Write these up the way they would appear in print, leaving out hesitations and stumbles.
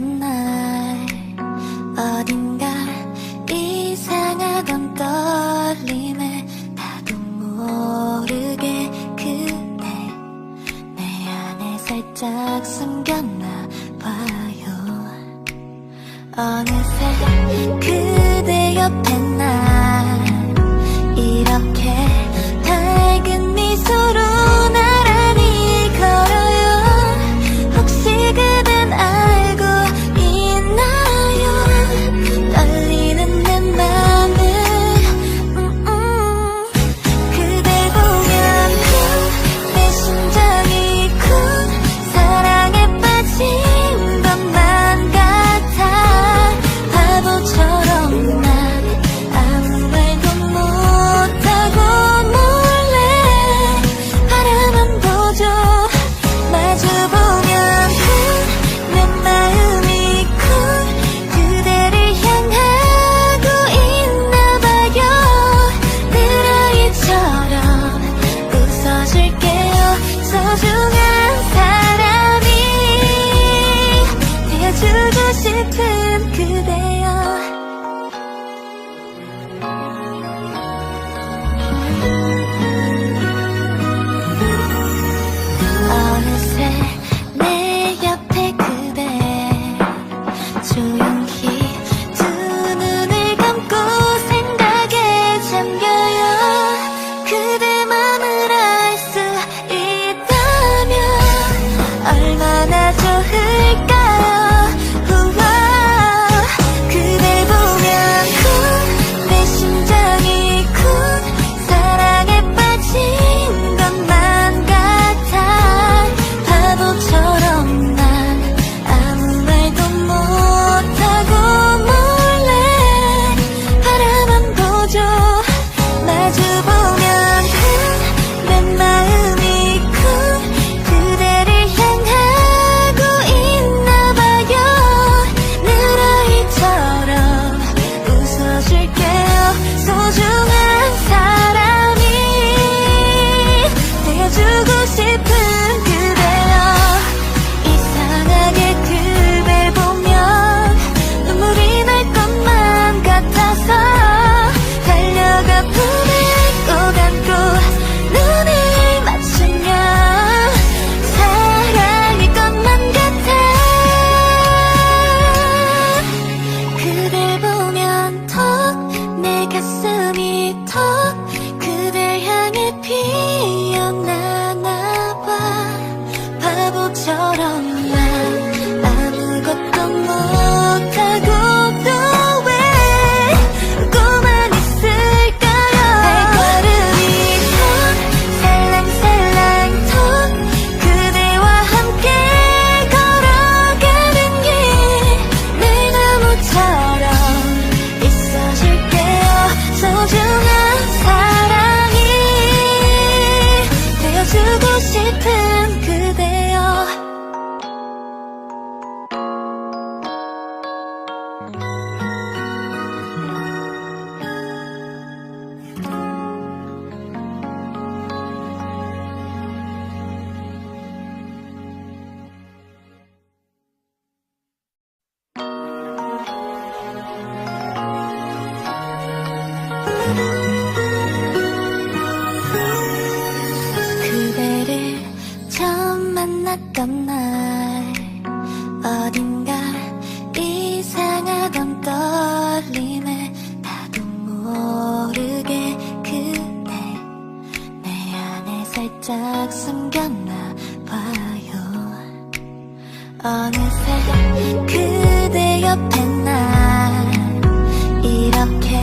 만났던 날 어딘가 이상하던 떨림에 나도 모르게 그대 내 안에 살짝 숨겼나 봐요. 어느새 그대 옆에 난 이렇게 밝은 미소로 나란히 걸어요. 혹시 그댄 알고 있나요? 떨리는 내 맘을 그댈 보면 내 심장이 쿵 사랑에 빠진 것만 같아. 바보처럼 난 아무 말도 못하고 몰래 바라만 보죠. 마주보면 내 마음이 쿵 그대를 향하고 있나봐요. 늘 아이처럼 웃어줄게요. 소중한 사람이 되어주고 싶은 그대여. 어느새 내 옆에 그대 조용히 두 눈을 감고 생각에 잠겨요. 그대 맘을 알 수 있다면 얼마나 좋을까요. 우와, 그댈 보면 쿵 내 심장이 쿵 사랑에 빠진 것만 같아. 바보처럼 난 아무 말도 못하고 몰래 바라만 보죠. 마주보면 내 마음이 쿵 그대를 향하고 있나봐요. 늘 아이처럼 웃어줄게요. 소중한 사람이 되어주고 싶은 그대여. 이상하게 그댈 보면 눈물이 날 것만 같아서 달려가 품에 꼭 안고 눈을 맞추면 사랑일 것만 같아. 그댈 보면 턱 내 가슴이 턱 그댈 향해 피어나나 봐. 바보처럼 난 아무것도 못하고 또 왜 웃고만 있을까요. 발걸음이 턱 살랑살랑 턱 그대와 함께 걸어가는 길 늘 나무처럼 있어줄게요. 소중한 사랑이 되어주고 싶은 그대여. 그대를 처음 만났던 날 어딘가 이상하던 떨림에 나도 모르게 그대 내 안에 살짝 숨겼나 봐요. 어느새 그대 옆에 난 이렇게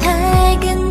밝은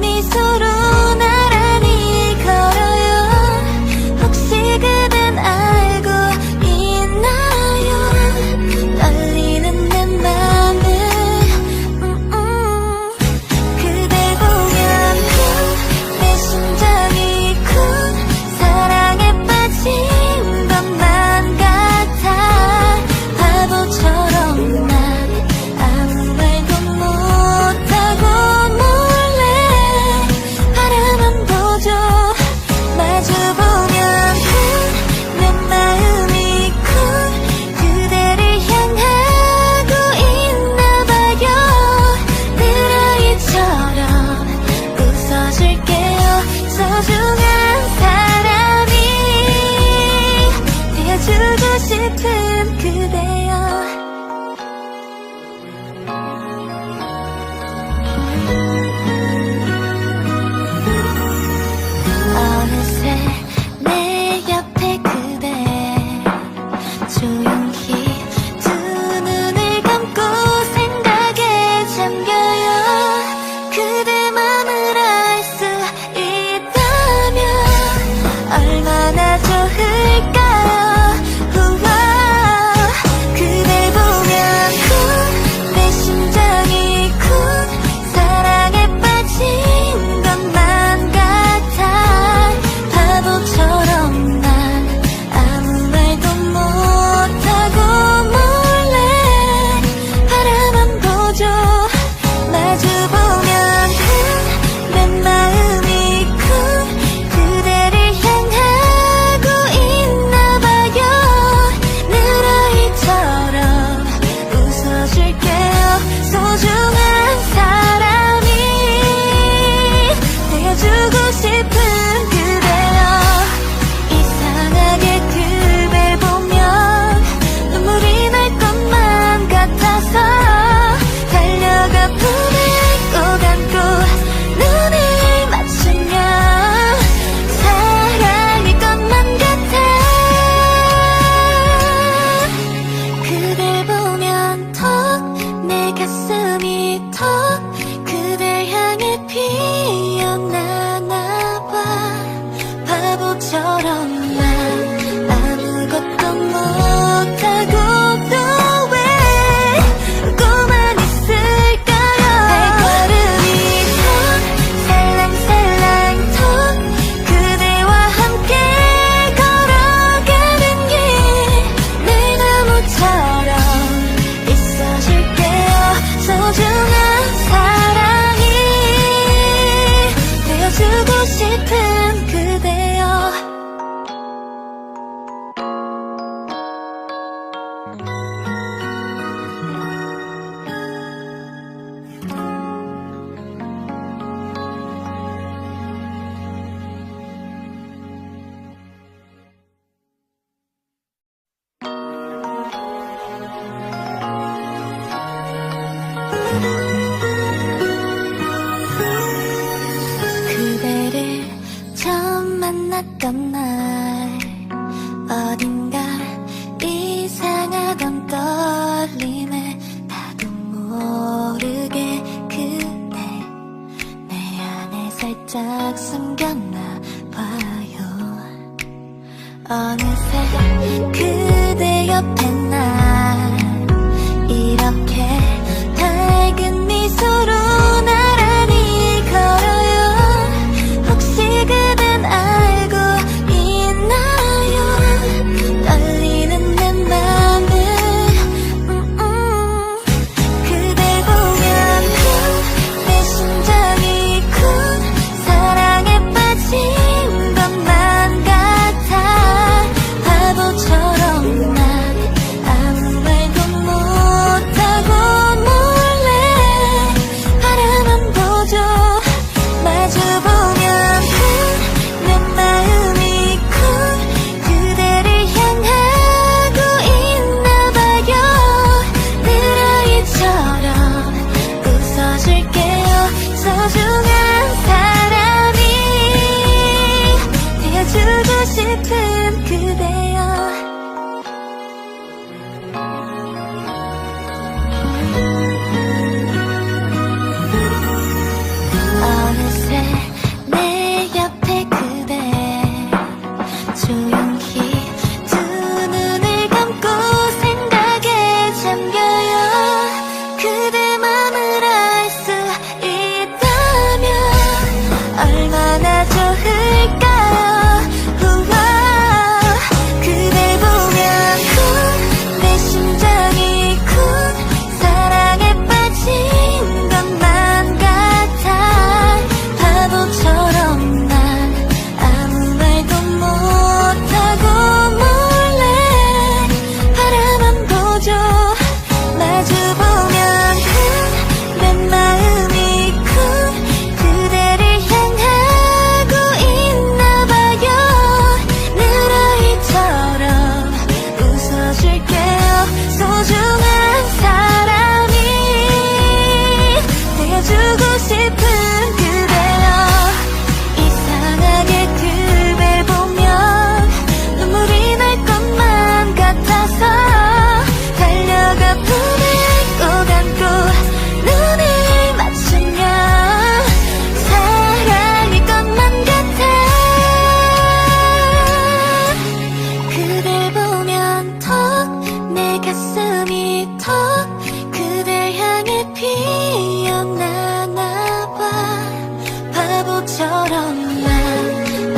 살짝 숨겼나 봐요. 어느새 그대 옆에 나 이렇게 밝은 미소로 나란히 걸어요. 혹시 그댄 알고 있나요? 떨리는 내 맘을 그댈 보면 내 심장이 쿵 사랑에 빠진 것만 같아. 바보처럼 난 아무 말도 못하고 몰래 바라만 보죠. 마주보면 내 마음이 쿵 그대를 향하고 있나봐요. 늘 아이처럼 웃어줄게요. 소중한 사람이 되어주고 싶은 그대여. 어느새 내 옆에 그대 조용히 두 눈을 감고 생각에 잠겨요. 그대 맘을 알 수 있다면 얼마나 좋을까요. 우와, 그댈 보면 쿵 내 심장이 쿵 사랑에 빠진 것만 같아. 바보처럼 난 아무 말도 못하고 몰래 바라만 보죠. 마주보면 내 마음이 쿵 그대를 향하고 있나봐요. 늘 아이처럼 웃어줄게요. 소중한 사람이 되어주고 싶은 그대여. 이상하게 그댈 보면 눈물이 날 것만 같아서 달려가 품에 꼭 안고 눈을 맞추면 사랑일 것만 같아. 그댈 보면 턱 내 가슴이 턱 그댈 향해 피어나나 봐. 바보처럼 난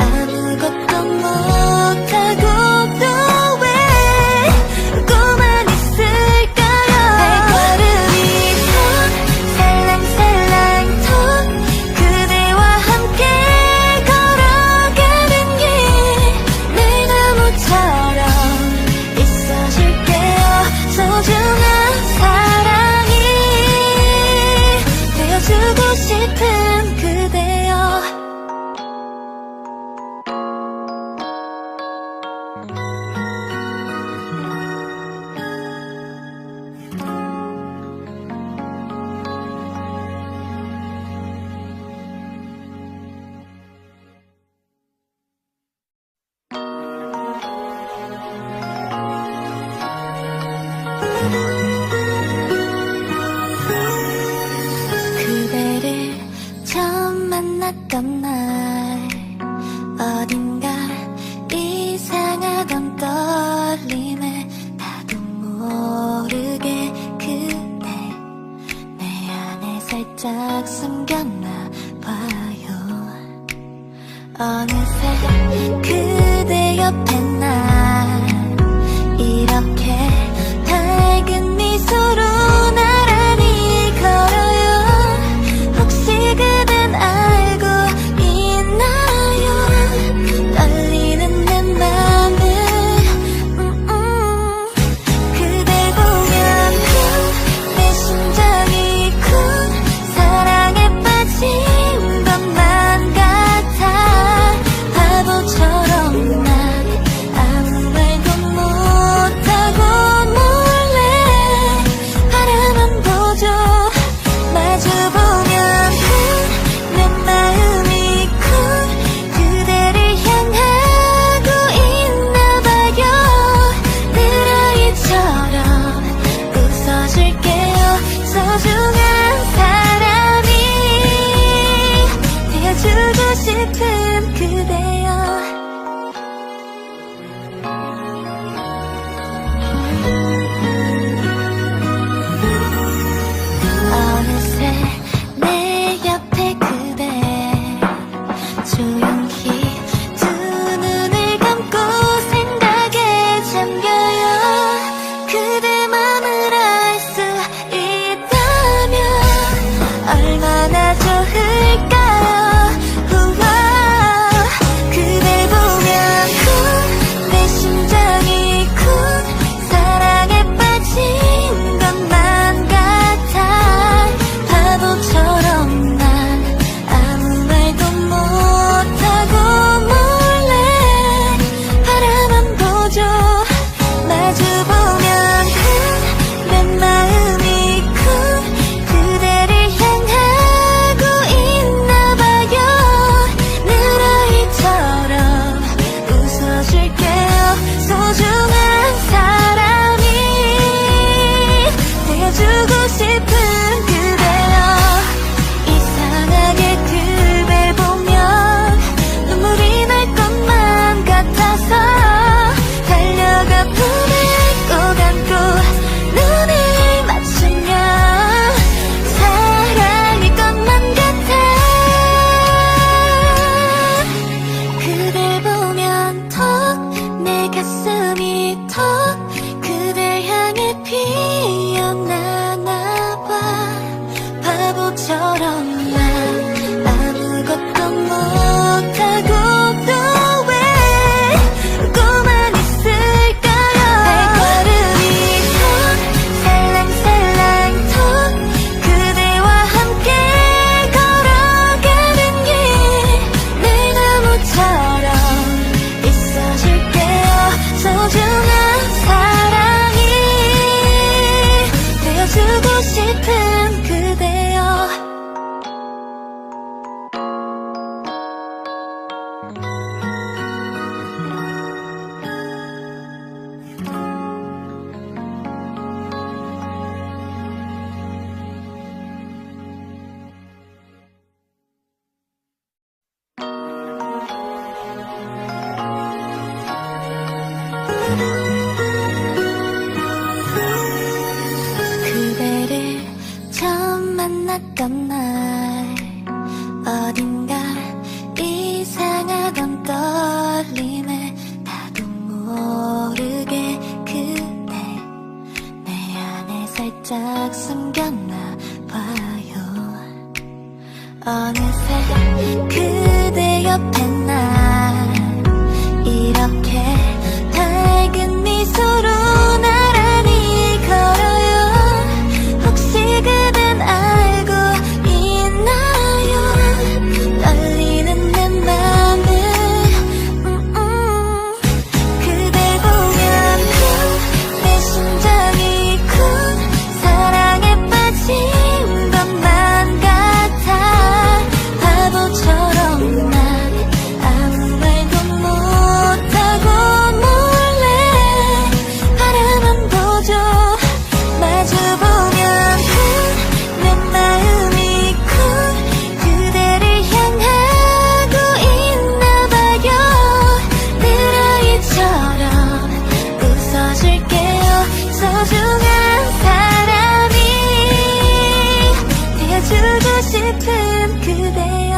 아무것도 못하고 또 왜 웃고만 있을까요. 발걸음이 턱 살랑살랑 턱 그대와 함께 걸어가는 길 늘 나무처럼 있어줄게요. 소중한 사랑이 되어주고 싶은 그대여. 그대를 처음 만났던 날 어딘가 이상하던 떨림에 나도 모르게 그대 내 안에 살짝 숨겼나 봐요. 어느새 그대 옆에 나 이렇게 밝은 미소로 나란히 걸어요. 혹시 그댄 알고 있나요? 떨리는 내 맘을 그댈 보면 내 심장이 쿵 사랑에 빠진 것만 같아. 바보처럼 난 아무 말도 못하고 살짝 숨겼나 봐요. 어느새 그대 옆에 나 이렇게 밝은 미소로 나란히 걸어요. 혹시 그댄 알고 있나요? 떨리는 내 맘을 그댈 보면 내 심장이 쿵 사랑에 빠진 것만 같아. 바보처럼 난 아무 말도 못하고 몰래 바라만 보죠. 마주보면 내 마음이 쿵 그대를 향하고 있나봐요. 늘 아이처럼 웃어줄게요. 소중한 사람이 되어주고 싶은 그대여.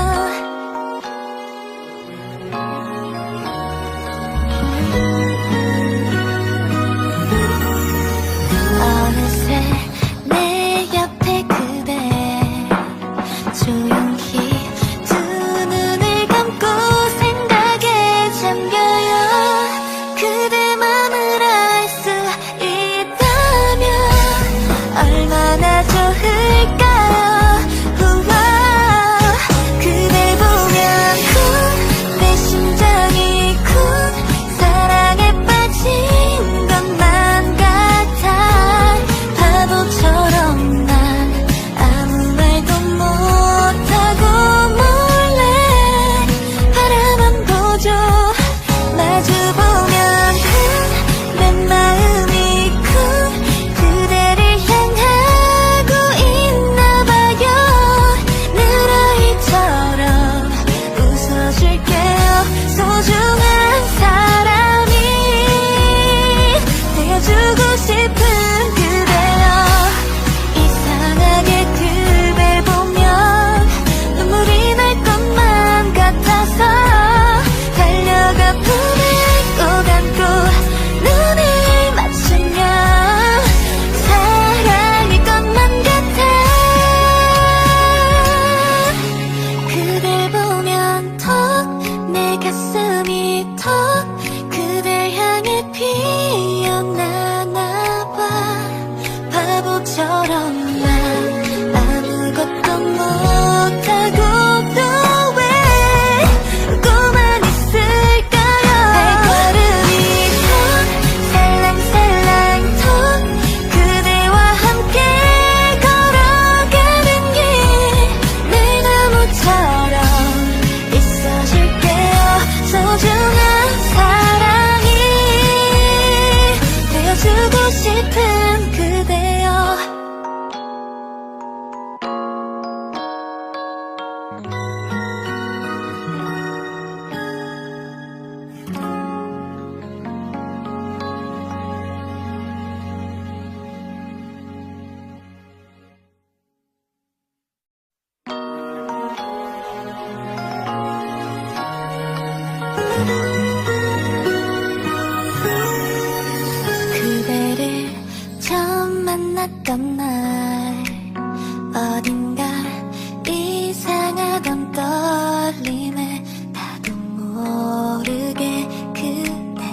어느새 내 옆에 그대 조용히 두 눈을 감고 생각에 잠겨요. 그대 맘을 알 수 있다면 얼마나 좋을까요. 우와, 그댈 보면 쿵 내 심장이 쿵 사랑에 빠진 것만 같아. 바보처럼 난 아무 말도 못하고 몰래 바라만 보죠. 마주보면 내 마음이 쿵 그대를 향하고 있나봐요. 늘 아이처럼 웃어줄게요. 소중한 사람이 되어주고 싶은 그대여. 이상하게 그댈 보면 눈물이 날 것만 같아서 달려가 품에 꼭 안고 눈을 맞추면 사랑일 것만 같아. 그댈 보면 턱 내 가슴이 턱 그댈 향해 피어나나 봐. 바보처럼 난 아무것도 못하고 또 왜 웃고만 있을까요. 발걸음이 턱 살랑살랑 턱 그대와 함께 걸어가는 길 늘 나무처럼 있어줄게요. 소중한 사랑이 되어주고 싶은 그대여. 그대를 처음 만났던 날 어딘가 이상하던 떨림에 나도 모르게 그대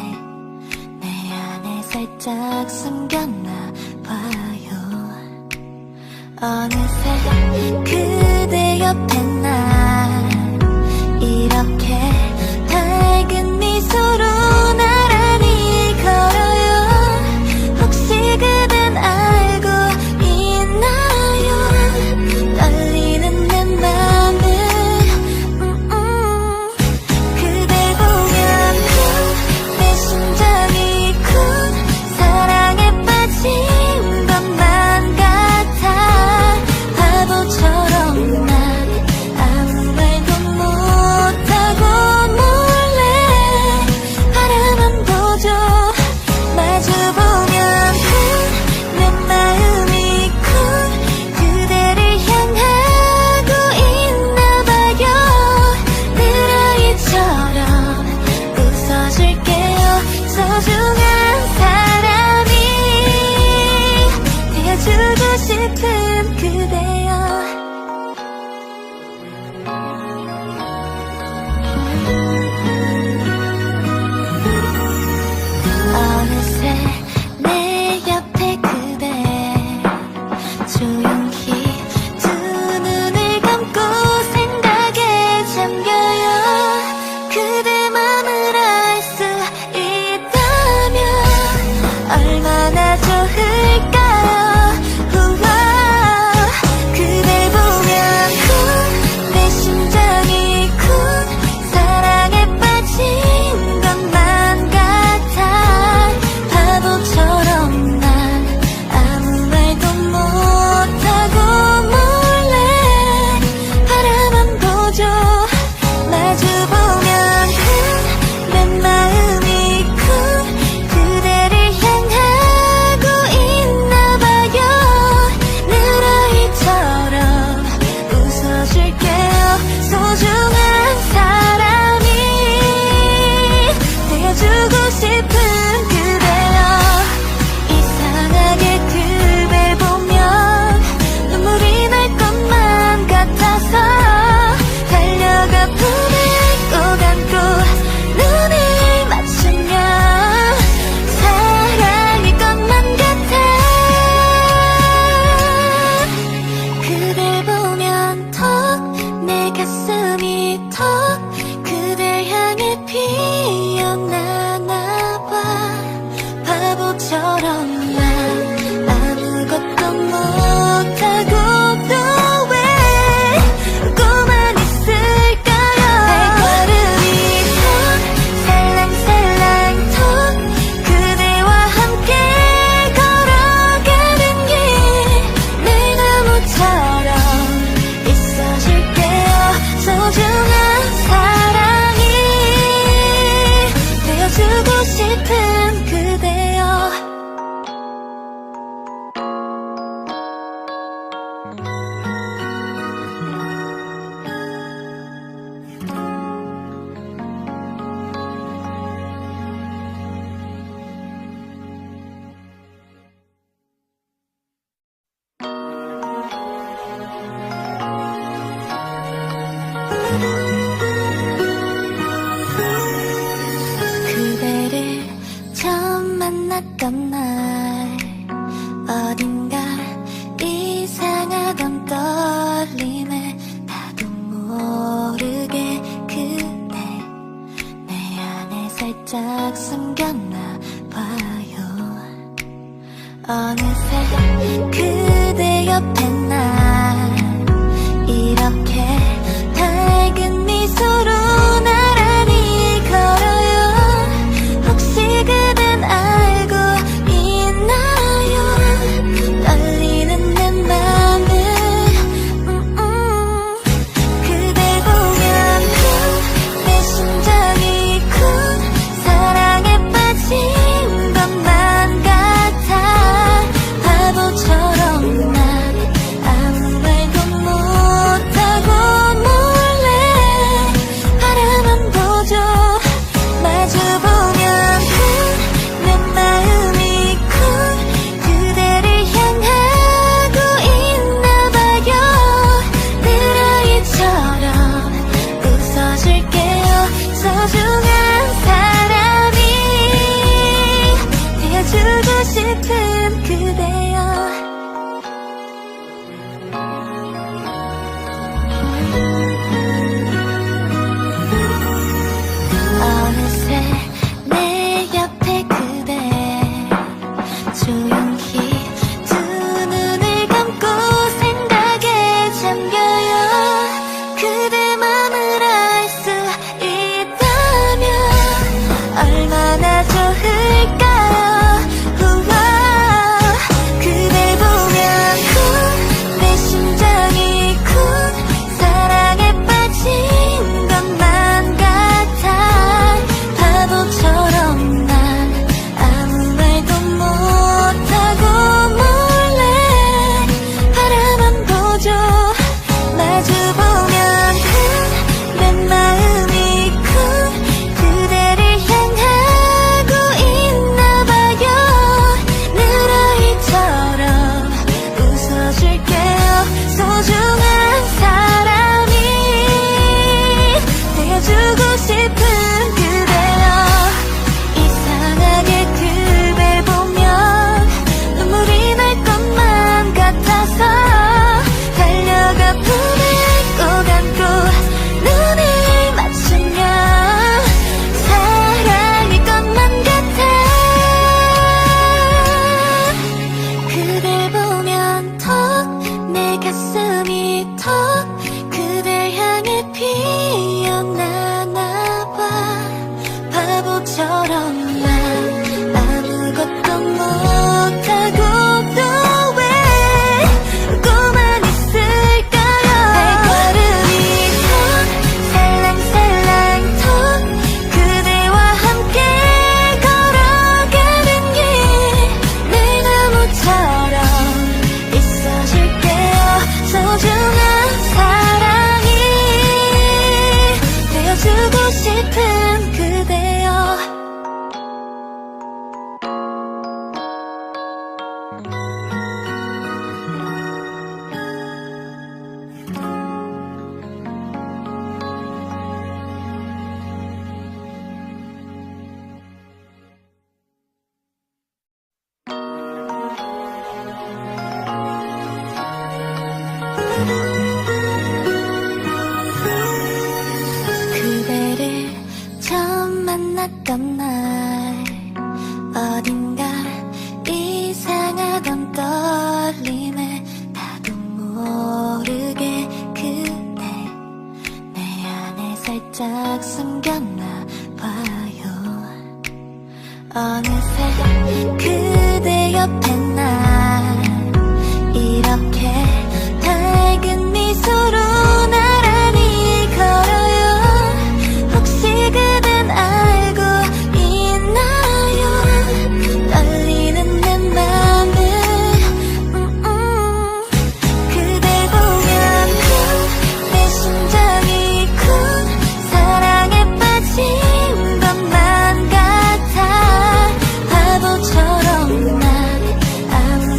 내 안에 살짝 숨겼나 봐요. 어느새 그대 옆에 나 이렇게 밝은 미소로 나란히 걸어요. 혹시 그댄 알고 있나요? 떨리는 내 맘을 그댈 보면 내 심장이 쿵 사랑에 빠진 것만 같아. 바보처럼 그대를 처음 만났던 날 어딘가 이상하던 떨림에 나도 모르게 그대 내 안에 살짝 숨겼나 봐요. 어느새 그대 옆에 난 이렇게 밝은 미소로 나란히 걸어요. 혹시 그댄 알고 있나요? 떨리는 내 맘을 그댈 보면 내 심장이 쿵 사랑에 빠진 것만 같아. 바보처럼 난 아무 말도 못하고 몰래 바라만 보죠. 마주보면 내 마음이 쿵 그대를 향하고 있나봐요. 늘 아이처럼 웃어줄게요. 소중한 사람이 되어주고 싶은 그대여. 어느새 내 옆에 그대 조용히 두 눈을 감고 생각에 잠겨요. 그대 맘을 알 수 있다면 얼마나 좋을까요. 우와, 그댈 보면 쿵 내 심장이 쿵 사랑에 빠진 것만 같아. 바보처럼 난 아무 말도 못하고 몰래 바라만 보죠. 마주보면 내 마음이 쿵 그대를 향하고 있나봐요. 늘 아이처럼 웃어줄게요. 소중한 사람이 되어주고 싶은 그대여. 이상하게 그댈 보면 눈물이 날 것만 같아서 달려가 품에 꼭 안고 눈을 맞추면 사랑일 것만 같아. 그댈 보면 턱 내 가슴이 턱 그댈 향해 피어나나 봐. 바보처럼 난 아무것도 못하고 또 왜 웃고만 있을까요. 발걸음이 턱 살랑살랑 턱 그대와 함께 걸어가는 길 늘 나무처럼 있어줄게요. 소중한 사랑이 되어주고 싶은 그대여. 그대를 처음 만났던 날 어딘가 이상하던 떨림에 나도 모르게 그대 내 안에 살짝 숨겼나 봐요. 어느새 그대 옆에 난 이렇게 밝은 미소로 나란히 걸어요. 혹시 그댄 알고 있나요? 떨리는 내 맘을 그댈 보면 내 심장이 쿵 사랑에 빠진 것만 같아. 바보처럼 난 아무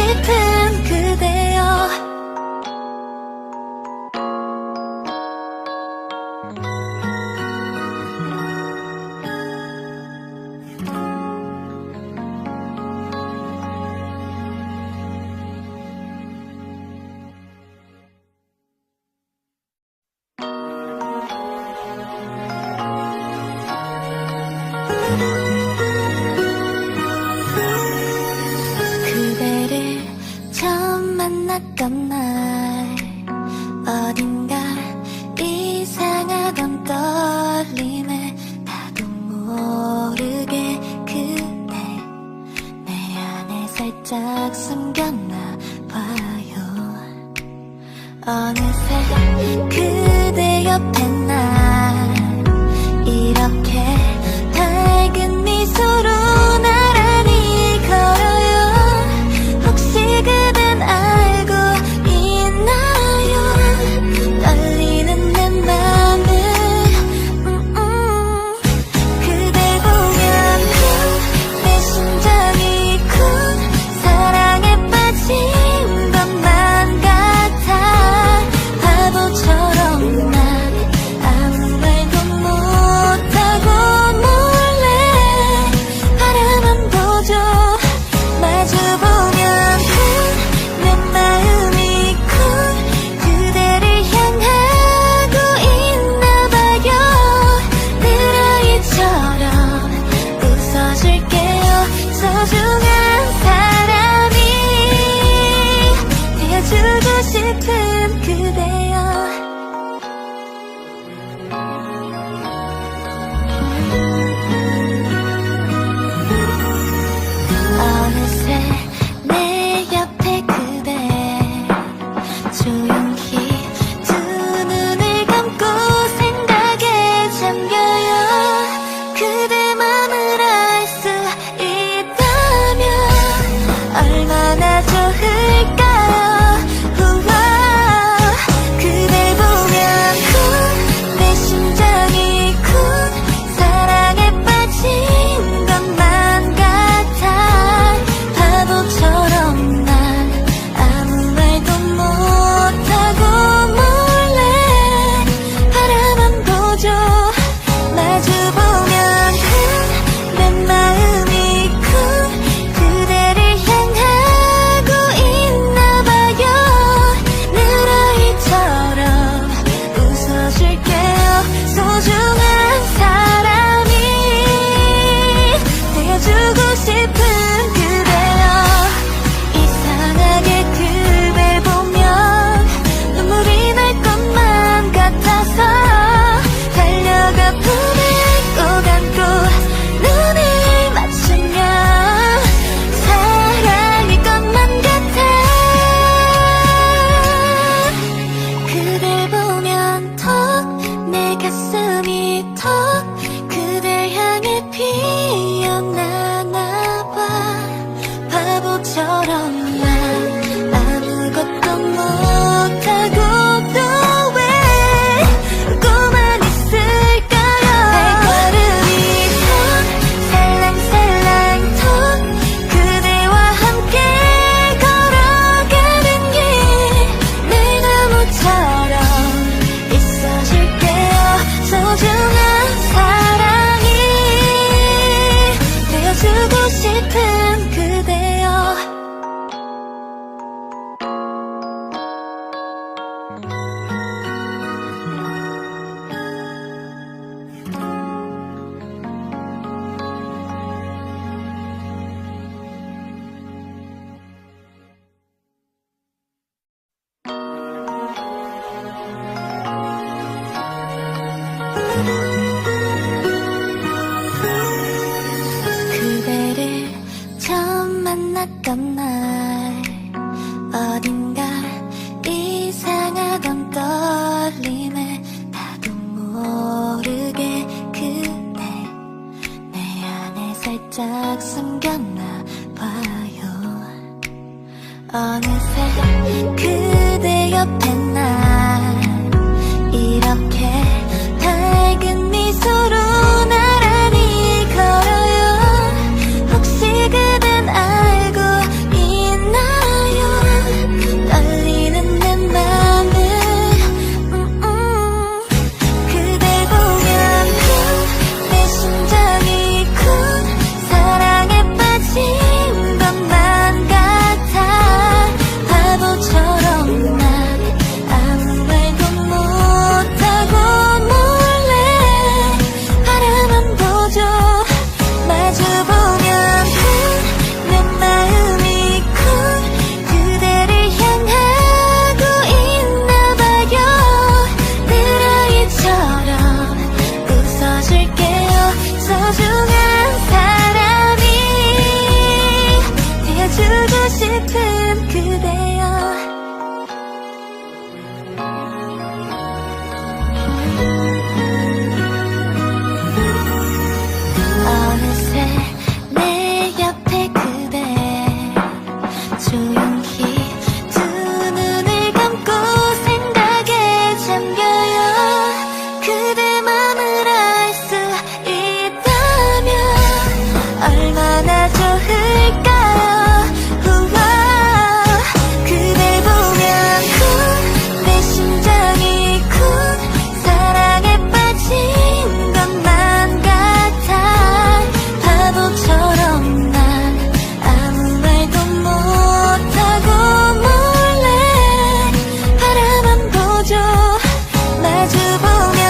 싶은 그대여. 그대를 처음 만났던 날 어딘가 이상하던 떨림에 나도 모르게 그대 내 안에 살짝 숨겼나 봐요. 어느새 그대 옆에 나 이렇게 밝은 미소로 나란히 걸어요. 혹시 그댄 알고 있나요? 떨리는 내 맘을 그댈 보면 내 심장이 쿵 사랑에 빠진 것만 같아. 바보처럼 난 아무 말도 못하고 몰래 바라만 보죠. 마주보면 내 마음이 쿵 그대를 향하고 있나봐요. 늘 아이처럼 웃어줄게요. 소중한 사람이 되어주고 싶은 그대여. 어느새 내 옆에 그대 조용히 두 눈을 감고 생각에 잠겨요. 그대 맘을 알 수 있다면 얼마나 좋을까요. 우와, 그댈 보면 쿵 내 심장이 쿵 사랑에 빠진 것만 같아. 바보처럼 난 아무 말도 못하고 몰래 바라만 보죠. 마주보면 내 마음이 쿵 그대를 향하고 있나봐요. 늘 아이처럼 웃어줄게요. 소중한 사람이 되어주고 싶은 그대여. 이상하게 그댈 보면 눈물이 날 것만 같아서 달려가 품에 꼭 안고 눈을 맞추면 사랑일 것만 같아. 그댈 보면 턱 내 가슴이 턱 그댈 향해 피어나나 봐. 바보처럼 난 아무것도 못하고 또 왜 웃고만 있을까요. 발걸음이 턱 살랑살랑 턱 그대와 함께 걸어가는 길 늘 나무처럼 있어줄게요. 소중한 사랑이 되어주고 싶은 그대여. 그대를 처음 만났던 날 어딘가 이상하던 떨림에 나도 모르게 그대 내 안에 살짝 숨겼나 봐요. 어느새 그대 옆에 나 이렇게 밝은 미소로 나란히 걸어요. 혹시 그댄 알고 있나요? 조용히 두 눈을 감고 생각에 잠겨요. 그대 맘을 알 수 있다면 얼마나 좋을까요. 우와, 그댈 보면 쿵, 내 심장이 쿵, 사랑에 빠진 것만 같아. 바보처럼 난 아무 말도 못하고 몰래 바라만 보죠. 마주보면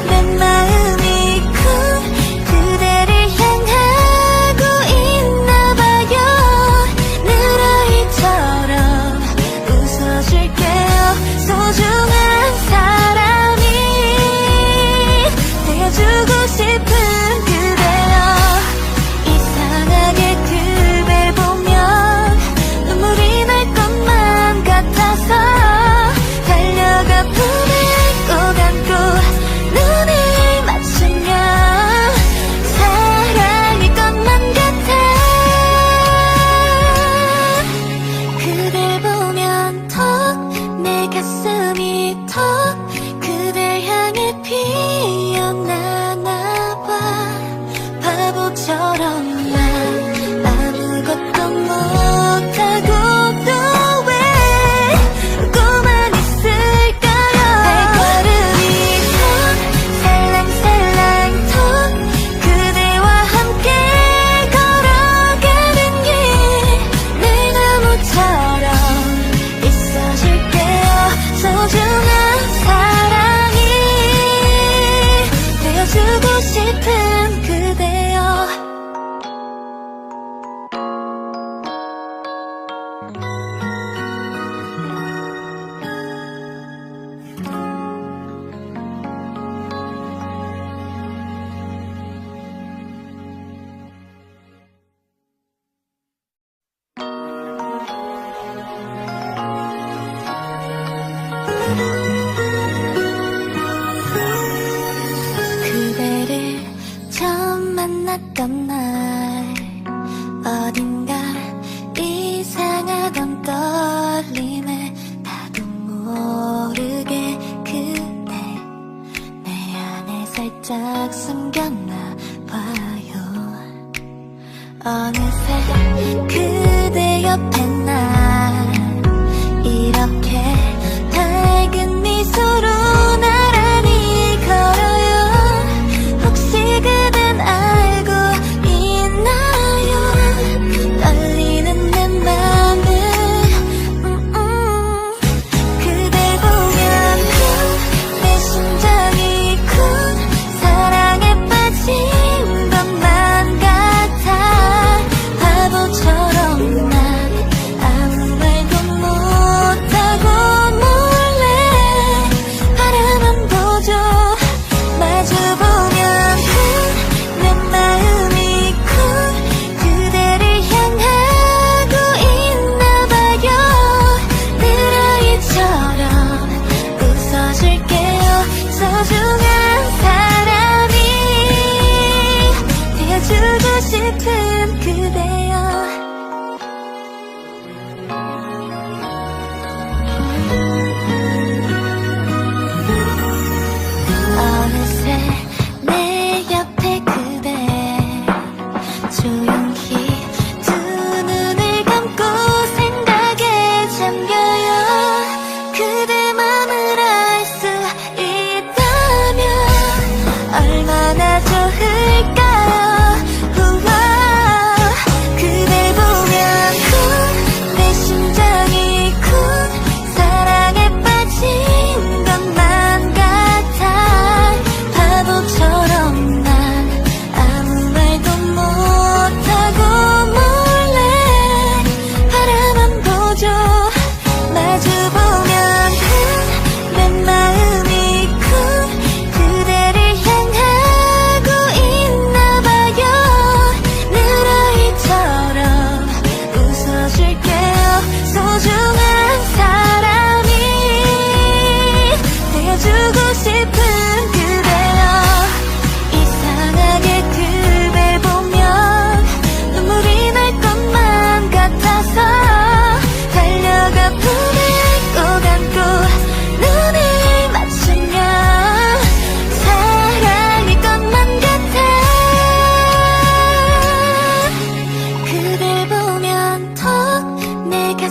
내 마음이 쿵, 그대를 향하고 있나봐요. 늘 아이처럼 웃어줄게요. 소중한 사람이 되어주고 싶은 그대여. 이상하게 그댈 보면 눈물이 날 것만 같아서 달려가 품에 꼭 안고 눈을 맞추면 사랑일 것만 같아. 그댈 보면 턱, 내 가슴이 턱, 그댈 향해 피어나나 봐. 바보처럼 난 아무것도 못하고 또 왜 웃고만 있을까요. 발걸음이 턱, 살랑살랑 턱, 그대와 함께 걸어가는 길 늘 나무처럼 있어줄게요. 소중한 사랑이 되어주고 싶은 그대여. 그대를 처음 만났던 날 어딘가 이상하던 떨림에 나도 모르게 그대 내 안에 살짝 숨겼나 봐요. 어느새 그대 옆에 난 이렇게 밝은 미소로 나란히 걸어요. 혹시 그댄 알고 있나요? 떨리는 내 맘을 그댈 보면 쿵, 내 심장이 쿵, 사랑에 빠진 것만 같아. 바보처럼 난 아무 말도 못하고 몰래 바라만 보죠. 마주보면 쿵, 내 마음이 쿵, 그대를 향하고 있나봐요. 늘 아이처럼 웃어줄게요. 소중한 사람이 되어주고 싶은 그대여. 어느새 내 옆에 그대 조용히 두 눈을 감고 생각에 잠겨요. 그대 맘을 알 수 있다면 얼마나 좋을까요. 우와, 그댈 보면 쿵, 내 심장이 쿵, 사랑에 빠진 것만 같아. 바보처럼 난 아무 말도 못하고 몰래 바라만 보죠. 마주보면 쿵, 내 마음이 쿵, 그대를 향하고 있나봐요. 늘 아이처럼 웃어줄게요. 소중한 사람이 되어주고 싶은 그대여. 이상하게 그댈 보면 눈물이 날 것만 같아서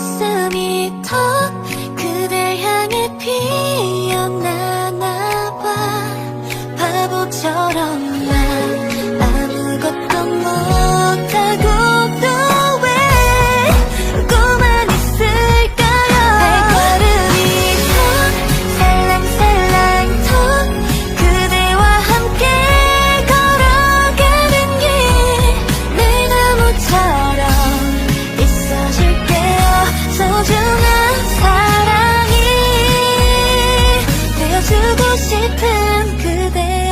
가슴이 턱 그댈 향해 피어나나 봐. 바보처럼 난 아무것도 못하고 또 왜 웃고만 있을까요? 발걸음이 턱 살랑살랑 턱 그대와 함께 걸어가는 길 늘 나무처럼 있어줄게요. 소중한 사랑이 되어주고 싶은 그대여.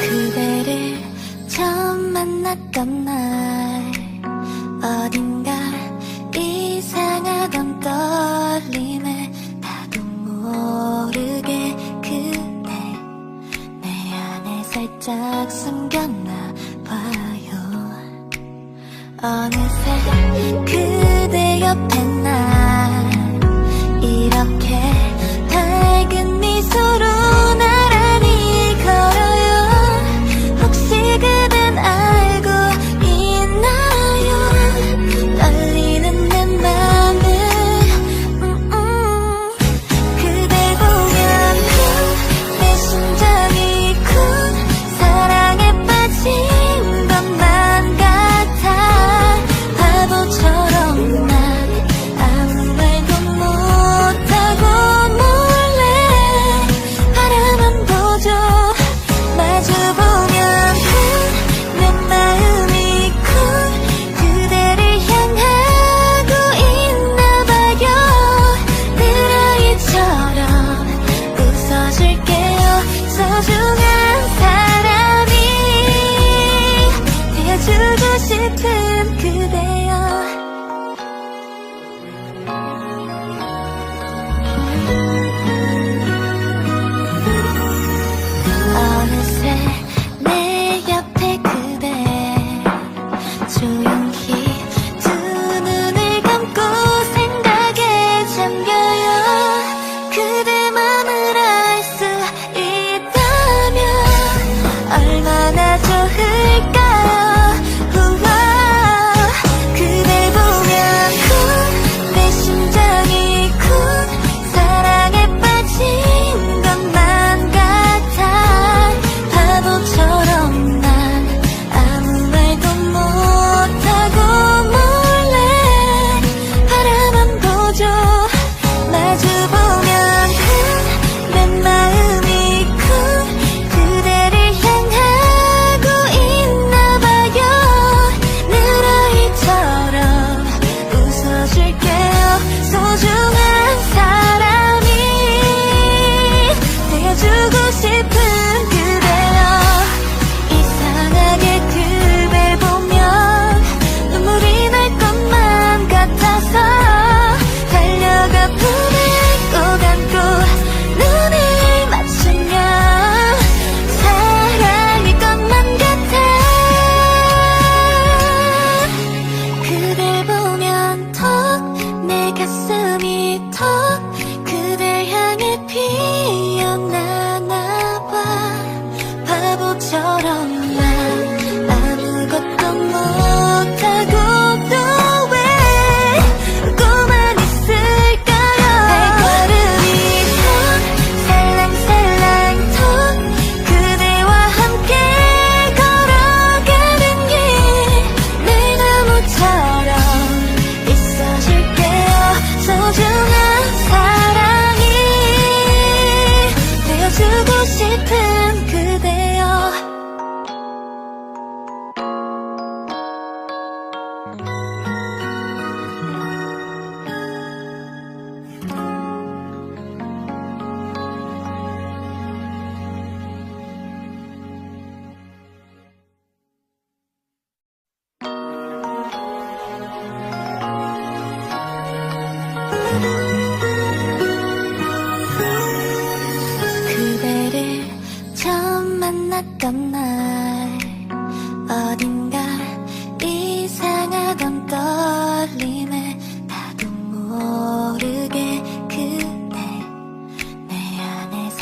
그대를 처음 만났던 날 어딘가 이상하던 떨림에 나도 모르게 그대 내 안에 살짝 숨겼나 봐요. 어느새 그대 옆에 나 이렇게 밝은 미소로 나란히 걸어요. 혹시 그댄 알고 있나요? 떨리는 내 맘을 그댈 보면 내 심장이 쿵 사랑에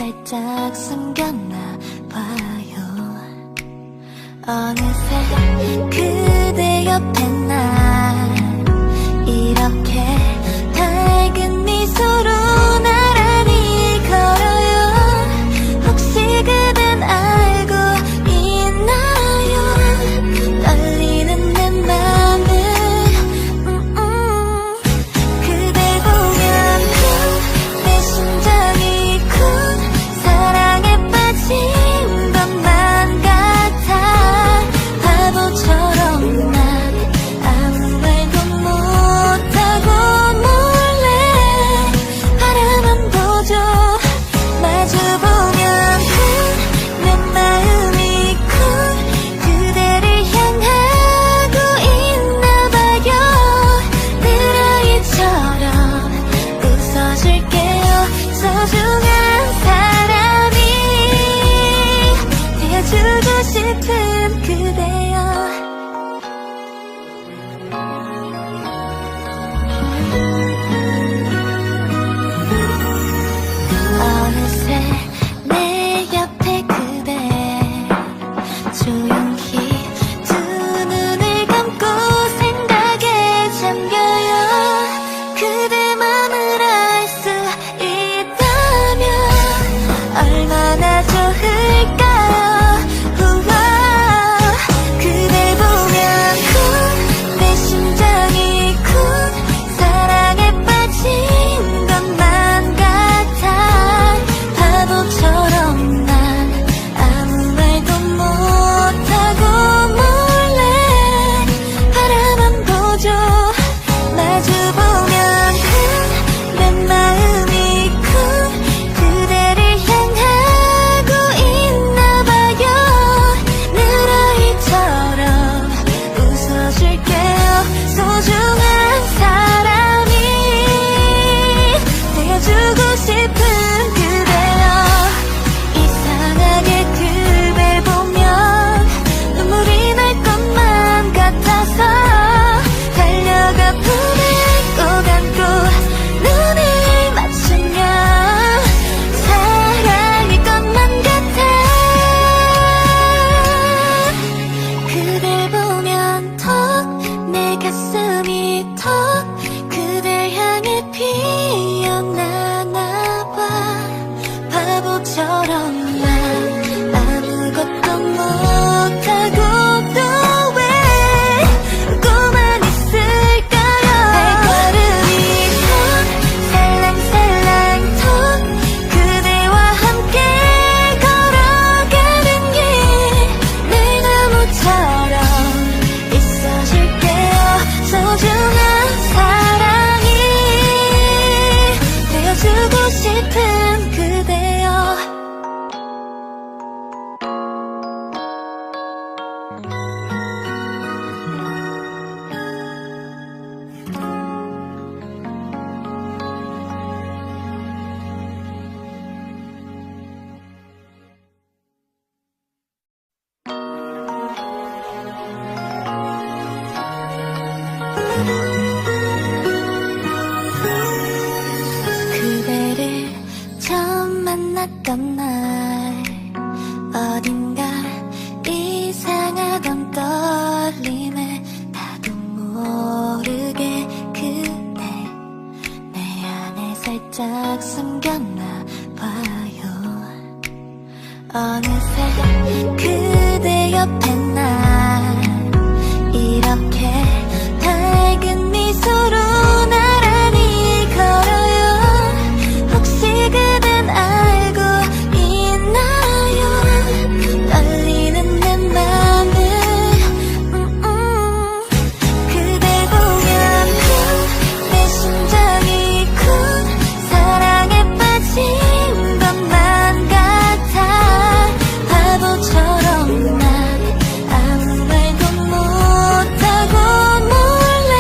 살짝 숨겼나 봐요. 어느새 그대 옆에 나 이렇게 밝은 미소로 나란히 걸어요. 혹시 그댄 알고 있나요? 떨리는 내 맘을 그댈 보면 내 심장이 쿵 사랑에 빠진 것만 같아. 바보처럼 난 아무 말도 못하고 몰래 바라만 보죠. 마주보면 내 마음이 쿵 그대를 향하고 있나봐요. 늘 아이처럼 웃어줄게요. 소중한 사람이 되어주고 싶은 그대여. 어느새 내 옆에 그대 조용히 두 눈을 감고 생각에 잠겨요. 그대 맘을 알 수 있다면 얼마나 좋을까요. 우와, 그댈 보면 쿵 내 심장이 쿵 사랑에 빠진 것만 같아. 바보처럼 난 아무 말도 못하고 몰래 바라만 보죠. 마주보면 내 마음이 쿵 그대를 향하고 있나봐요. 늘 아이처럼 웃어줄게요. 소중한 사람이 되어주고 싶은 그대여. 이상하게 그댈 보면 눈물이 날 것만 같아서 달려가 품에 꼭 안고 눈을 맞추면 사랑일 것만 같아. 그댈 보면 턱 내 가슴이 턱 그댈 향해 피어나나 봐. 바보처럼 난 아무것도 못하고 또 왜 웃고만 있을까요. 발걸음이 턱 살랑살랑 턱 그대와 함께 걸어가는 길 늘 나무처럼 있어줄게요. 소중한 사랑이 되어주고 싶은 그대여. 그대를 처음 만났던 날 어딘가 이상하던 떨림에 나도 모르게 그대 내 안에 살짝 숨겼나 봐요. 어느새 그대 옆에 나 이렇게 밝은 미소로 나란히 걸어요. 혹시 그댄 알고 있나요? 떨리는 내 맘을 그댈 보면 내 심장이 쿵 사랑에 빠진 것만 같아. 바보처럼 난 아무 말도 못하고 몰래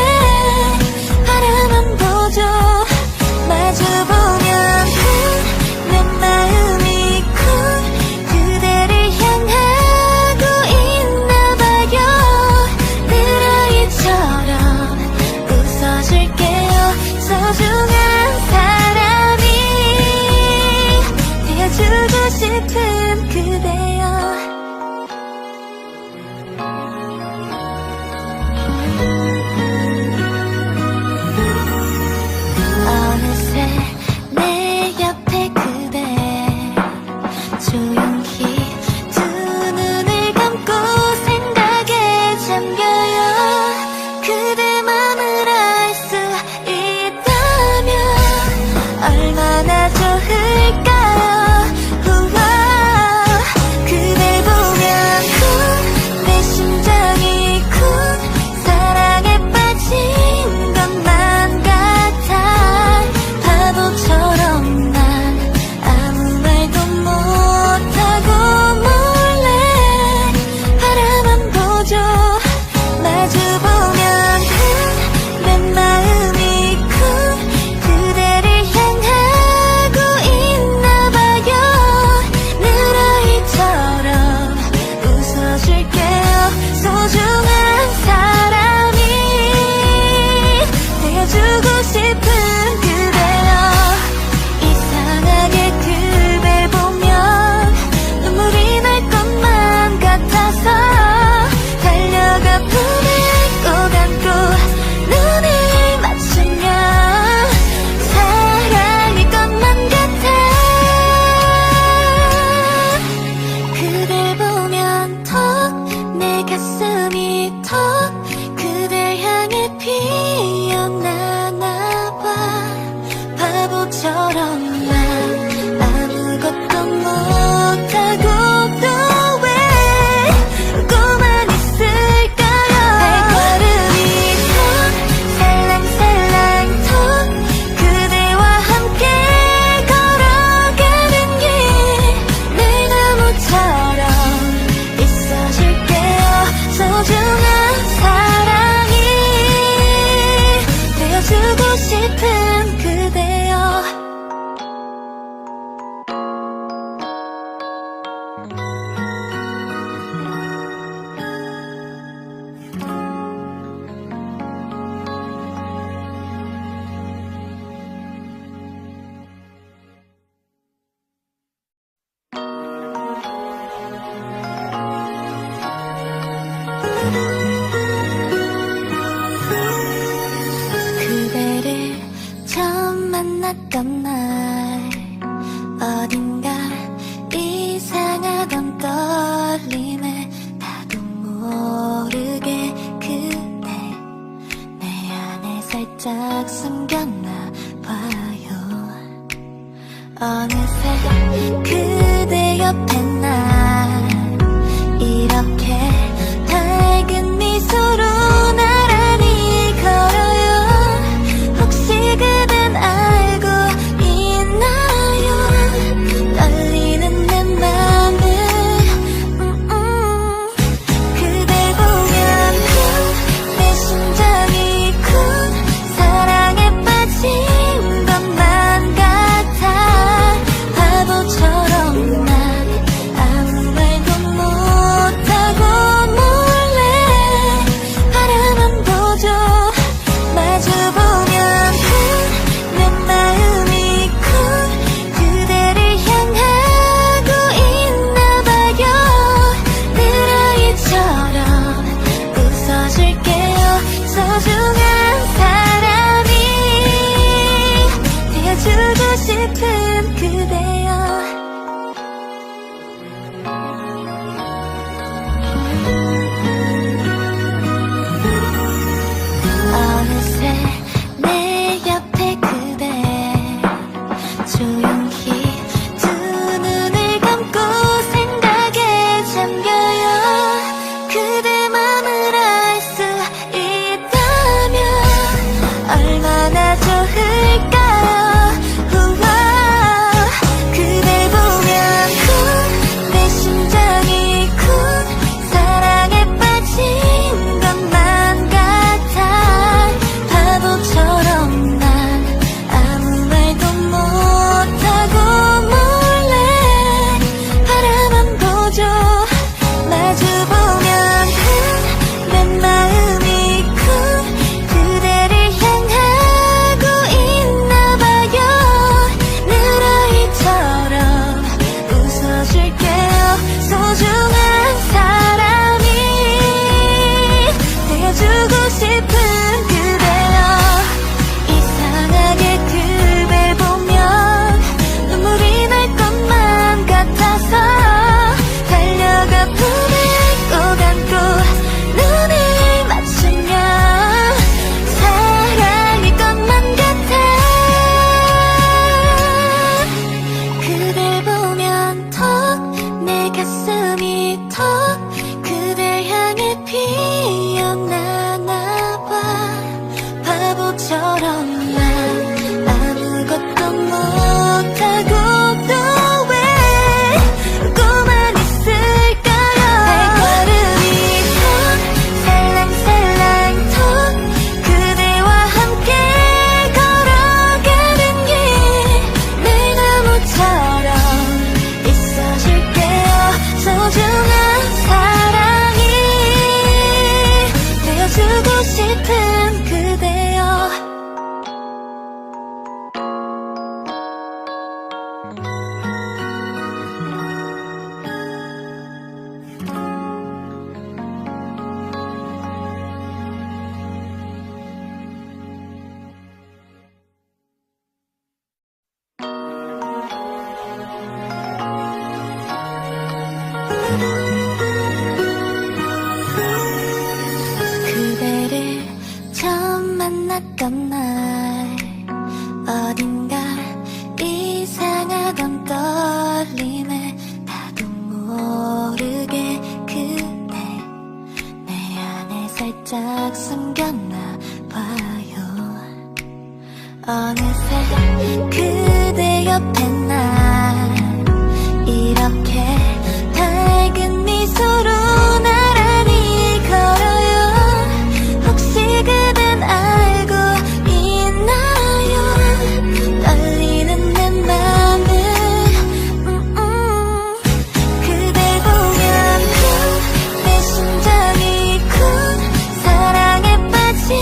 좋을까요? 우와, 그댈 보면 내 심장이 사랑에 빠진 것만 같아. 바보처럼 난 아무 말도 못하고 몰래 바라만 보죠. 마주보면 내 마음이 그대를 향하고 있나봐요. 늘 아이처럼 웃어줄게요. 소중한 사람이 되어주고 싶은 그대여. 이상하게 그댈 보면 눈물이 날 것만 같아서 달려가 품에 꼭 안고 눈을 맞추면 사랑일 것만 같아. 그댈 보면 턱 내 가슴이 턱 그댈 향해 피어나나 봐. 바보처럼 난 아무것도 못하고 또 왜 웃고만 있을까요? 발걸음이 턱 살랑살랑 턱 그대와 함께 걸어가는 길 늘 나무처럼 있어줄게요. 소중한 사랑이 되어주고 싶은 그대여. 그대를 처음 만났던 날 어딘가 이상하던 떨림에 나도 모르게 그대 내 안에 살짝 숨겼나 봐요. 어느새 그대 옆에 난 이렇게 밝은 미소로 나란히 걸어요. 혹시 그댄 알고 있나요? 떨리는 내 맘을 그댈 보면 내 심장이 사랑에 빠진 것만 같아. 바보처럼 난 만났던 날 어딘가 이상하던 떨림에 나도 모르게 그대 내 안에 살짝 숨겼나 봐요. 어느새 그대 옆에 나 이렇게 밝은 미소로 나란히 걸어요. 혹시 그댄 알고 있나요? 떨리는 내 맘을 그댈 보면 내 심장이 쿵 사랑에 빠진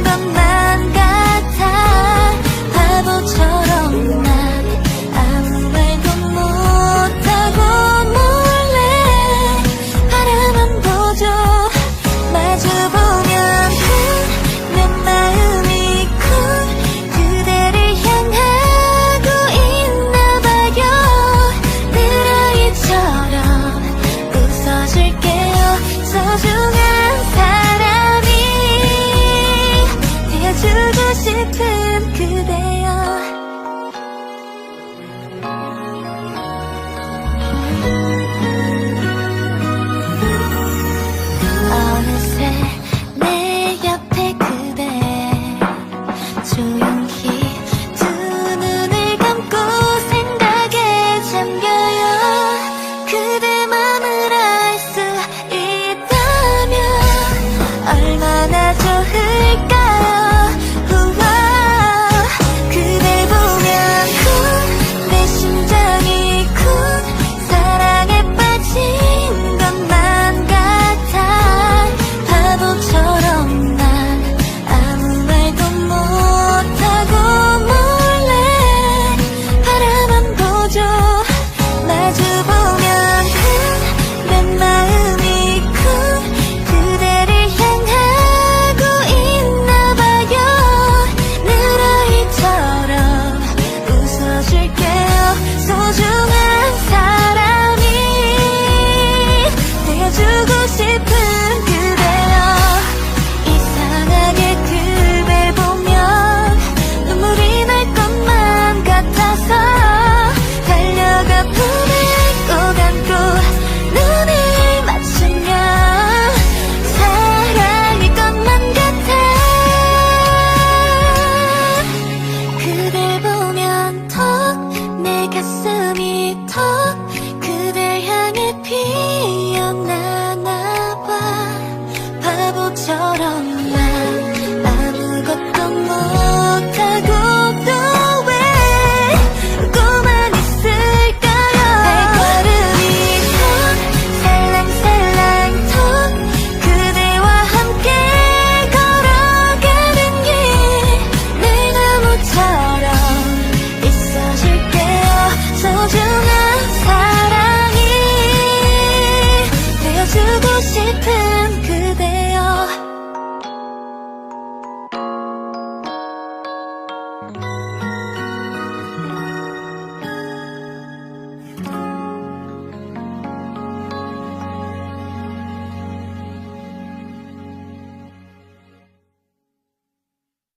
것만 같아. 바보처럼 난 아무 말도 못하고 몰래 바라만 보죠. 마주보면 내 마음이 쿵 그대를 향하고 있나봐요. 늘 아이처럼 웃어줄게요. 소중한 사람이 되어주고 싶은 그대여. 어느새 내 옆에 그대 조용히 두 눈을 감고 생각에 잠겨요. 그대 맘을 알 수 있다면 얼마나 좋을까요. 우와, 그댈 보면 쿵 내 심장이 쿵 사랑에 빠진 것만 같아. 바보처럼 난 아무 말도 못하고 몰래 바라만 보죠. 마주보면 내 마음이 쿵 그대를 향하고 있나봐요. 늘 아이처럼 웃어줄게요. 소중한 사람이 되어주고 싶은 그대여. 이상하게 그댈 보면 눈물이 날 것만 같아서 달려가 품에 꼭 안고 눈을 맞추면 사랑일 것만 같아. 그댈 보면 턱 내 가슴이 턱